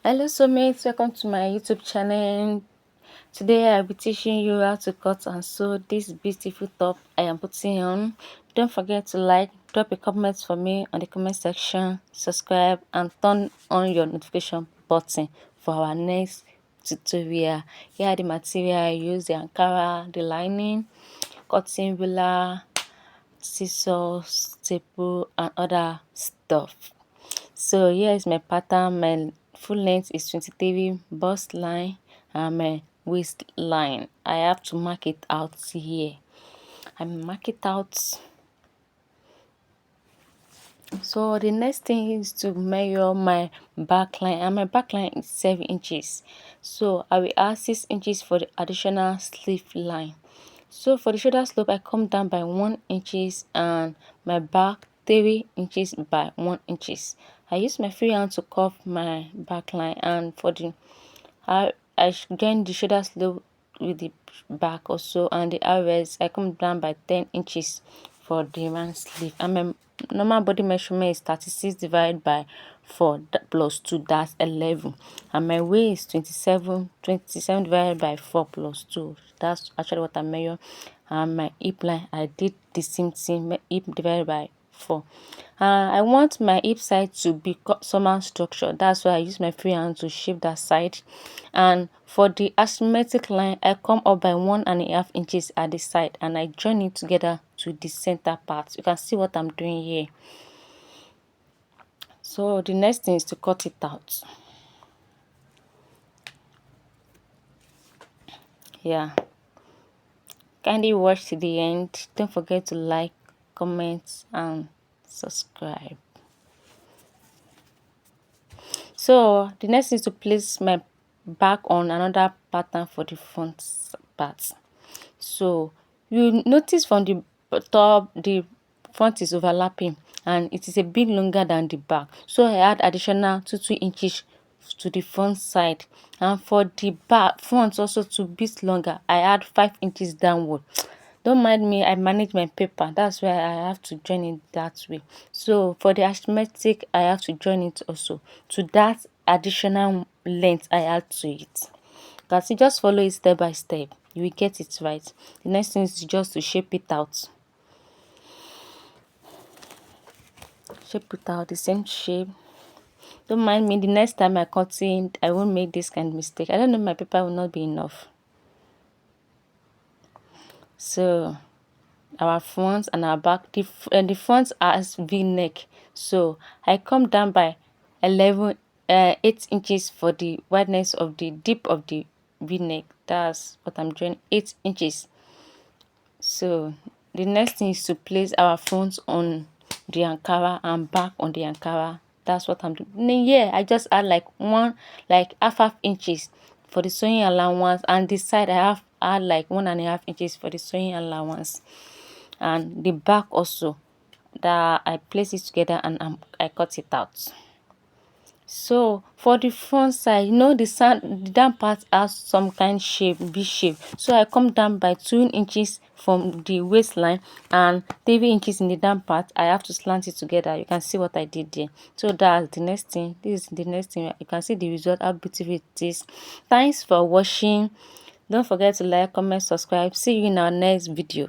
Hello soulmates, welcome to my YouTube channel. Today I'll be teaching you how to cut and sew this beautiful top I am putting on. Don't forget to like, drop a comment for me on the comment section, subscribe and turn on your notification button for our next tutorial. Here are the material I use: the Ankara, the lining, cotton ruler, scissors, staple and other stuff. So here is my pattern. My full length is 23, bust line and my waistline. I have to mark it out here. I mark it out. So the next thing is to measure my back line, and my back line is 7 inches. So I will add 6 inches for the additional sleeve line. So for the shoulder slope, I come down by 1 inches and my back 3 inches by 1 inches. I use my free hand to curve my back line, and for the I join the shoulder slope with the back also, and the arrest I come down by 10 inches for the round sleeve. And my normal body measurement is 36 divided by 4 plus 2, that's 11. And my weight is 27 divided by 4 plus 2, that's actually what I measure. And my hip line, I did the same thing, my hip divided by 4. I want my hip side to be somehow structured, that's why I use my free hand to shape that side. And for the asymmetric line, I come up by 1.5 inches at the side and I join it together to the center part. You can see what I'm doing here. So the next thing is to cut it out. Yeah, kindly watch to the end. Don't forget to like, comment and subscribe. So the next is to place my back on another pattern for the front part. So you notice from the top the front is overlapping and it is a bit longer than the back, so I add additional 2 inches to the front side, and for the back front also to be longer, I add 5 inches downward. Don't mind me, I manage my paper, that's why I have to join it that way. So for the asymmetric, I have to join it also to that additional length I add to it. Can see, just follow it step by step, you will get it right. The next thing is just to shape it out. Shape it out the same shape. Don't mind me, the next time I cut in, I won't make this kind of mistake. I don't know, my paper will not be enough. So our front and our back, the front has v-neck, so I come down by 8 inches for the wideness of the dip of the v-neck. That's what I'm doing, 8 inches. So the next thing is to place our front on the Ankara and back on the Ankara. That's what I'm doing. Yeah, I just add like half inches for the sewing allowance, and this side I have add like 1.5 inches for the sewing allowance, and the back also, that I place it together and I cut it out. So for the front side, you know, the down part has some kind shape, V shape, so I come down by 2 inches from the waistline and 3 inches in the down part. I have to slant it together. You can see what I did there. So that's the next thing. This is the next thing. You can see the result, how beautiful it is. Thanks for watching. Don't forget to like, comment, subscribe. See you in our next video.